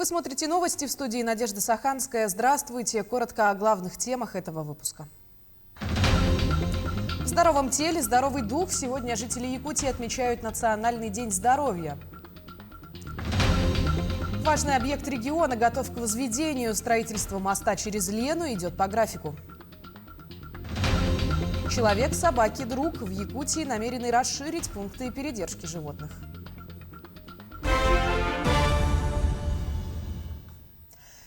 Вы смотрите новости, в студии Надежда Саханская. Здравствуйте. Коротко о главных темах этого выпуска. В здоровом теле здоровый дух. Сегодня жители Якутии отмечают Национальный день здоровья. Важный объект региона готов к возведению. Строительство моста через Лену идет по графику. Человек, собаки, друг. В Якутии намерены расширить пункты передержки животных.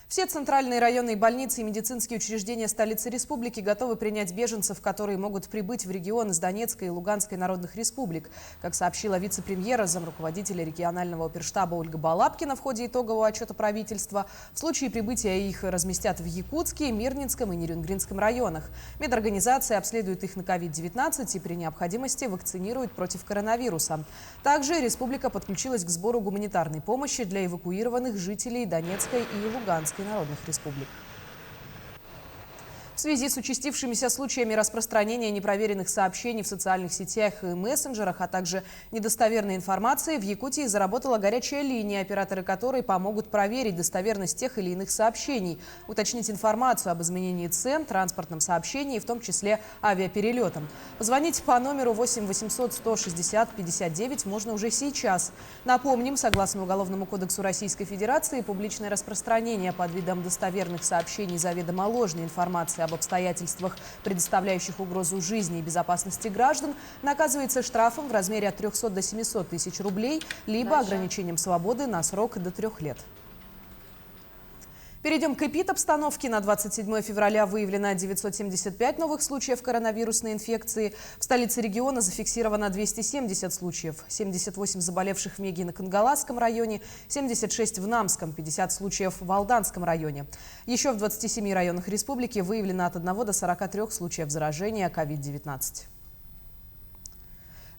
Все центральные районные больницы и медицинские учреждения столицы республики готовы принять беженцев, которые могут прибыть в регион из Донецкой и Луганской народных республик. Как сообщила вице-премьера, замруководителя регионального оперштаба Ольга Балабкина в ходе итогового отчета правительства, в случае прибытия их разместят в Якутске, Мирнинском и Нерюнгринском районах. Медорганизация обследует их на COVID-19 и при необходимости вакцинирует против коронавируса. Также республика подключилась к сбору гуманитарной помощи для эвакуированных жителей Донецкой и Луганской народных республик. В связи с участившимися случаями распространения непроверенных сообщений в социальных сетях и мессенджерах, а также недостоверной информации, в Якутии заработала горячая линия, операторы которой помогут проверить достоверность тех или иных сообщений, уточнить информацию об изменении цен, транспортном сообщении, в том числе авиаперелетам. Позвонить по номеру 8 800 160 59 можно уже сейчас. Напомним, согласно Уголовному кодексу Российской Федерации, публичное распространение под видом достоверных сообщений заведомо ложной информации об обстоятельствах, предоставляющих угрозу жизни и безопасности граждан, наказывается штрафом в размере от 300 до 700 тысяч рублей, либо ограничением свободы на срок до 3 лет. Перейдем к эпидобстановке. На 27 февраля выявлено 975 новых случаев коронавирусной инфекции. В столице региона зафиксировано 270 случаев. 78 заболевших в Мегино-Кангаласском районе, 76 в Намском, 50 случаев в Алданском районе. Еще в 27 районах республики выявлено от 1 до 43 случаев заражения COVID-19.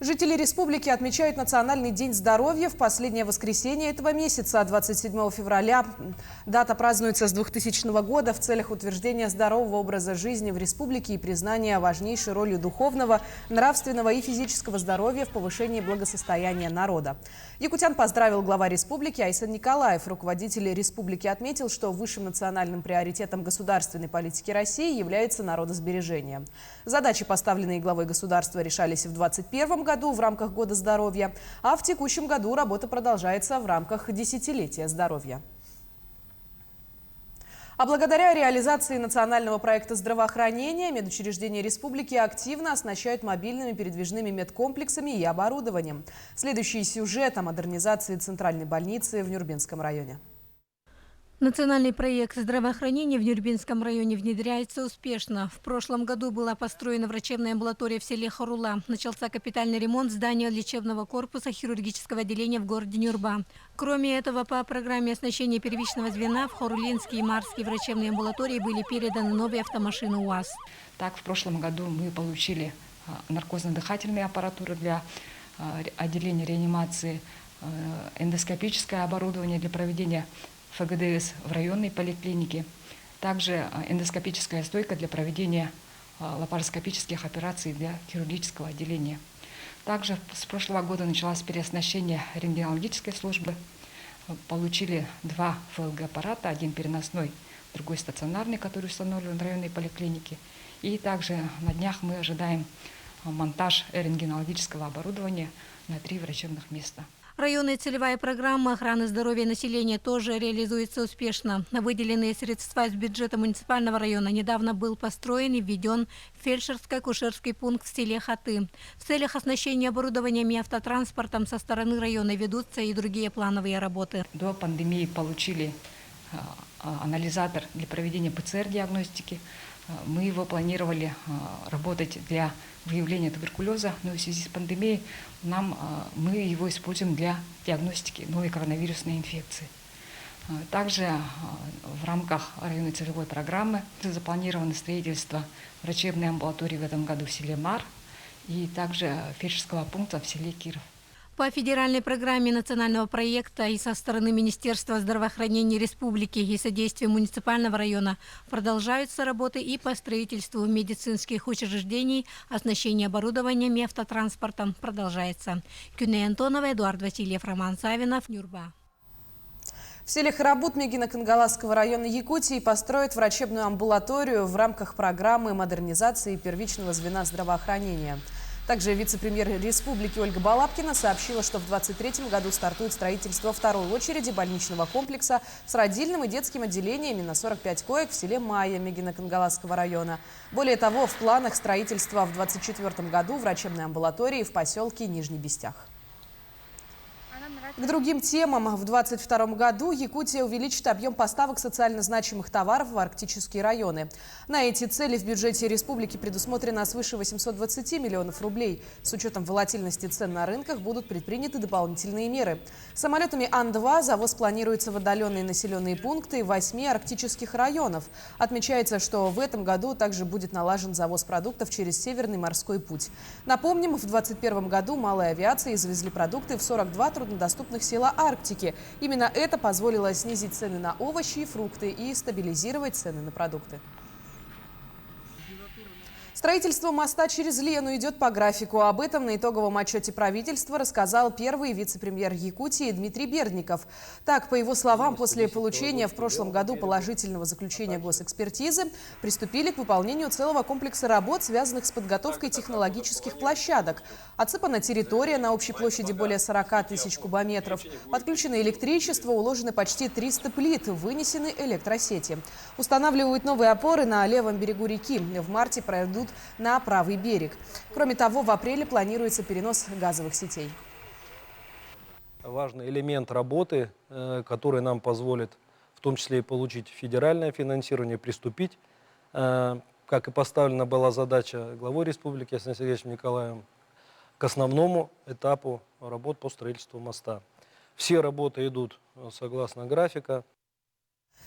Жители республики отмечают Национальный день здоровья в последнее воскресенье этого месяца, 27 февраля. Дата празднуется с 2000 года в целях утверждения здорового образа жизни в республике и признания важнейшей роли духовного, нравственного и физического здоровья в повышении благосостояния народа. Якутян поздравил глава республики Айсан Николаев. Руководитель республики отметил, что высшим национальным приоритетом государственной политики России является народосбережение. Задачи, поставленные главой государства, решались в 2021 году в рамках Года здоровья, а в текущем году работа продолжается в рамках Десятилетия здоровья. А благодаря реализации национального проекта здравоохранения медучреждения республики активно оснащают мобильными передвижными медкомплексами и оборудованием. Следующий сюжет о модернизации центральной больницы в Нюрбинском районе. Национальный проект здравоохранения в Нюрбинском районе внедряется успешно. В прошлом году была построена врачебная амбулатория в селе Харула. Начался капитальный ремонт здания лечебного корпуса хирургического отделения в городе Нюрба. Кроме этого, по программе оснащения первичного звена в Харулинские и Марские врачебные амбулатории были переданы новые автомашины УАЗ. Так, в прошлом году мы получили наркозно-дыхательные аппаратуры для отделения реанимации, эндоскопическое оборудование для проведения ФГДС в районной поликлинике, также эндоскопическая стойка для проведения лапароскопических операций для хирургического отделения. Также с прошлого года началось переоснащение рентгенологической службы. Получили 2 ФЛГ-аппарата, один переносной, другой стационарный, который установлен в районной поликлинике. И также на днях мы ожидаем монтаж рентгенологического оборудования на 3 врачебных места. Районная целевая программа охраны здоровья населения тоже реализуется успешно. Выделенные средства из бюджета муниципального района недавно был построен и введен фельдшерско-акушерский пункт в селе Хаты. В целях оснащения оборудованием и автотранспортом со стороны района ведутся и другие плановые работы. До пандемии получили анализатор для проведения ПЦР-диагностики. Мы его планировали работать для выявления туберкулеза, но в связи с пандемией мы его используем для диагностики новой коронавирусной инфекции. Также в рамках районной целевой программы запланировано строительство врачебной амбулатории в этом году в селе Мар и также фельдшерского пункта в селе Киров. По федеральной программе национального проекта и со стороны Министерства здравоохранения республики и содействия муниципального района продолжаются работы и по строительству медицинских учреждений, оснащение оборудованием и автотранспортом продолжается. Кюнэ Антонова, Эдуард Васильев, Роман Савинов, Нюрба. В селе Харабут Мегино-Кангаласского района Якутии построят врачебную амбулаторию в рамках программы модернизации первичного звена здравоохранения. Также вице-премьер республики Ольга Балабкина сообщила, что в 2023 году стартует строительство второй очереди больничного комплекса с родильным и детским отделениями на 45 коек в селе Майя Мегино-Кангаласского района. Более того, в планах строительства в 2024 году врачебной амбулатории в поселке Нижний Бестях. К другим темам. В 2022 году Якутия увеличит объем поставок социально значимых товаров в арктические районы. На эти цели в бюджете республики предусмотрено свыше 820 миллионов рублей. С учетом волатильности цен на рынках будут предприняты дополнительные меры. Самолетами Ан-2 завоз планируется в отдаленные населенные пункты 8 арктических районов. Отмечается, что в этом году также будет налажен завоз продуктов через Северный морской путь. Напомним, в 2021 году малой авиацией завезли продукты в 42 труднодоступных села Арктики. Именно это позволило снизить цены на овощи и фрукты и стабилизировать цены на продукты. Строительство моста через Лену идет по графику. Об этом на итоговом отчете правительства рассказал первый вице-премьер Якутии Дмитрий Бердников. Так, по его словам, после получения в прошлом году положительного заключения госэкспертизы приступили к выполнению целого комплекса работ, связанных с подготовкой технологических площадок. Отсыпана территория на общей площади более 40 тысяч кубометров. Подключено электричество, уложены почти 300 плит, вынесены электросети. Устанавливают новые опоры на левом берегу реки. В марте пройдут на правый берег. Кроме того, в апреле планируется перенос газовых сетей. Важный элемент работы, который нам позволит в том числе и получить федеральное финансирование, приступить, как и поставлена была задача главой республики Александром Сергеевичем Николаевым, к основному этапу работ по строительству моста. Все работы идут согласно графика.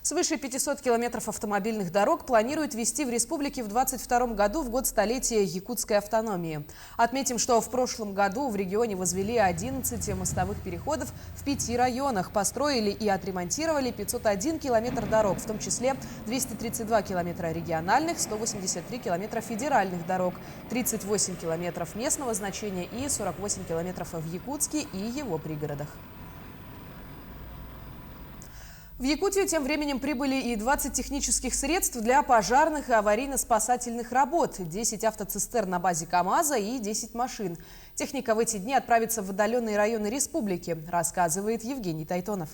Свыше 500 километров автомобильных дорог планируют вести в республике в 2022 году, в год столетия якутской автономии. Отметим, что в прошлом году в регионе возвели 11 мостовых переходов в 5 районах. Построили и отремонтировали 501 километр дорог, в том числе 232 километра региональных, 183 километра федеральных дорог, 38 километров местного значения и 48 километров в Якутске и его пригородах. В Якутию тем временем прибыли и 20 технических средств для пожарных и аварийно-спасательных работ, 10 автоцистерн на базе КАМАЗа и 10 машин. Техника в эти дни отправится в отдаленные районы республики, рассказывает Евгений Тайтонов.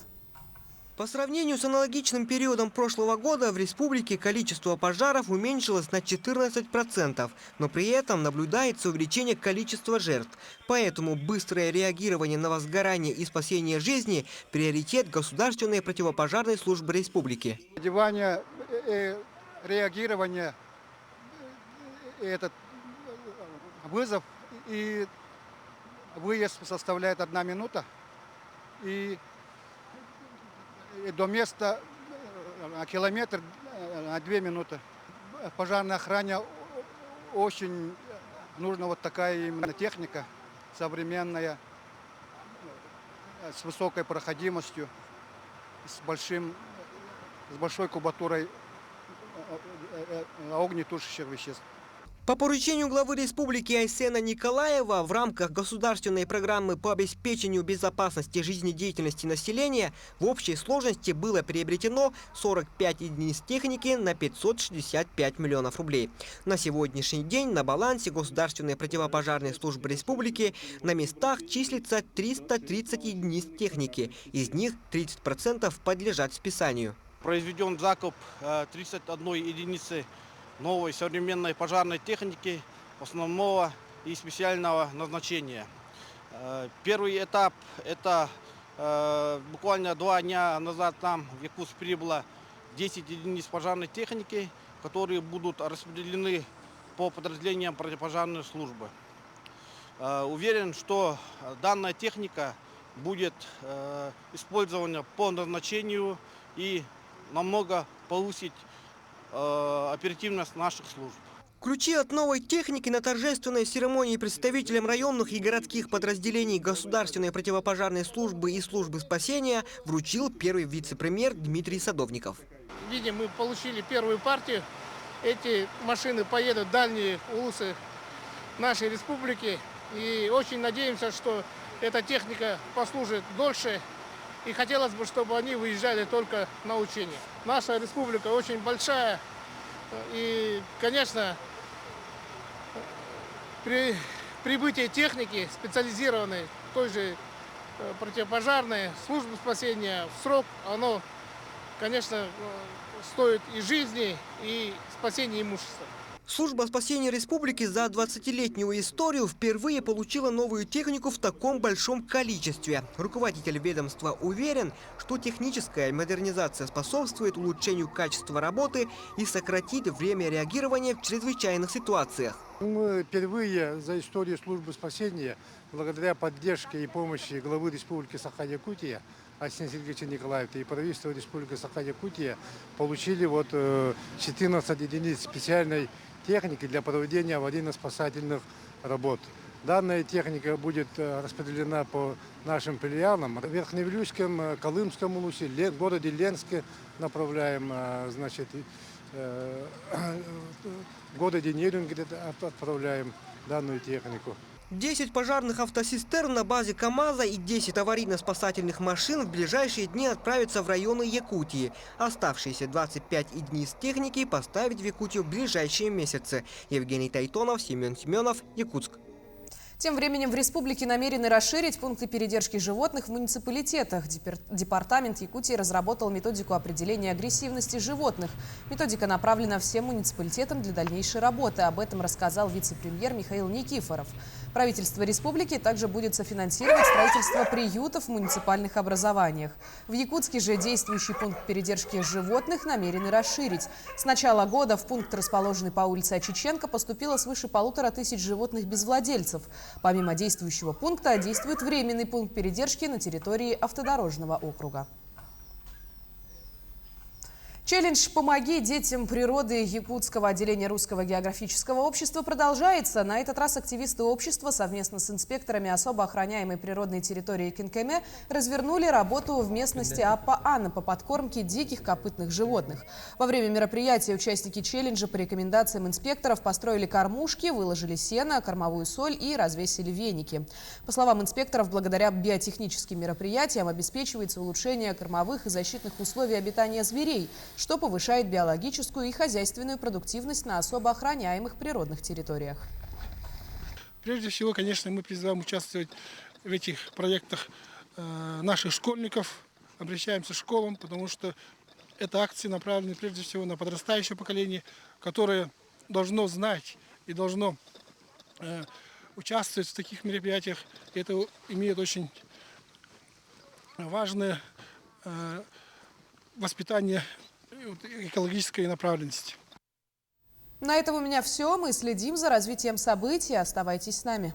По сравнению с аналогичным периодом прошлого года в республике количество пожаров уменьшилось на 14%, но при этом наблюдается увеличение количества жертв. Поэтому быстрое реагирование на возгорание и спасение жизни – приоритет Государственной противопожарной службы республики. Реагирование, этот вызов и выезд составляет 1 минута. И до места километр 2 минуты. Пожарной охране очень нужна вот такая именно техника современная, с высокой проходимостью, с большой кубатурой огнетушащих веществ. По поручению главы республики Айсена Николаева в рамках государственной программы по обеспечению безопасности жизнедеятельности населения в общей сложности было приобретено 45 единиц техники на 565 миллионов рублей. На сегодняшний день на балансе Государственной противопожарной службы республики на местах числится 330 единиц техники. Из них 30% подлежат списанию. Произведен закуп 31 единицы новой современной пожарной техники основного и специального назначения. Первый этап – это буквально 2 дня назад нам в Якутск прибыло 10 единиц пожарной техники, которые будут распределены по подразделениям противопожарной службы. Уверен, что данная техника будет использована по назначению и намного повысить оперативность наших служб. Ключи от новой техники на торжественной церемонии представителям районных и городских подразделений Государственной противопожарной службы и службы спасения вручил первый вице-премьер Дмитрий Садовников. Видим, мы получили первую партию. Эти машины поедут в дальние улусы нашей республики. И очень надеемся, что эта техника послужит дольше И хотелось бы, чтобы они выезжали только на учения. Наша республика очень большая. И, конечно, при прибытии техники специализированной, той же противопожарной, службы спасения в срок, оно, конечно, стоит и жизни, и спасения имущества. Служба спасения республики за 20-летнюю историю впервые получила новую технику в таком большом количестве. Руководитель ведомства уверен, что техническая модернизация способствует улучшению качества работы и сократит время реагирования в чрезвычайных ситуациях. Мы впервые за историю службы спасения, благодаря поддержке и помощи главы Республики Саха-Якутия Арсения Сергеевича Николаева и правительства Республики Саха-Якутия, получили 14 единиц специальной техники для проведения аварийно-спасательных работ. Данная техника будет распределена по нашим филиалам. В Верхневилюйском, Колымском улусе, в городе Ленске направляем, в городе Нерюнгере отправляем данную технику. 10 пожарных автоцистерн на базе КАМАЗа и 10 аварийно-спасательных машин в ближайшие дни отправятся в районы Якутии. Оставшиеся 25 единиц техники поставить в Якутию в ближайшие месяцы. Евгений Тайтонов, Семен Семенов, Якутск. Тем временем в республике намерены расширить пункты передержки животных в муниципалитетах. Департамент Якутии разработал методику определения агрессивности животных. Методика направлена всем муниципалитетам для дальнейшей работы. Об этом рассказал вице-премьер Михаил Никифоров. Правительство республики также будет софинансировать строительство приютов в муниципальных образованиях. В Якутске же действующий пункт передержки животных намерены расширить. С начала года в пункт, расположенный по улице Очиченко, поступило свыше 1500 животных без владельцев. Помимо действующего пункта, действует временный пункт передержки на территории автодорожного округа. Челлендж «Помоги детям природы» Якутского отделения Русского географического общества продолжается. На этот раз активисты общества совместно с инспекторами особо охраняемой природной территории Кинкэме развернули работу в местности Аппа-Ана по подкормке диких копытных животных. Во время мероприятия участники челленджа по рекомендациям инспекторов построили кормушки, выложили сено, кормовую соль и развесили веники. По словам инспекторов, благодаря биотехническим мероприятиям обеспечивается улучшение кормовых и защитных условий обитания зверей, что повышает биологическую и хозяйственную продуктивность на особо охраняемых природных территориях. Прежде всего, конечно, мы призываем участвовать в этих проектах наших школьников, обращаемся к школам, потому что это акции направлены прежде всего на подрастающее поколение, которое должно знать и должно участвовать в таких мероприятиях. Это имеет очень важное воспитание экологической направленности. На этом у меня все. Мы следим за развитием событий. Оставайтесь с нами.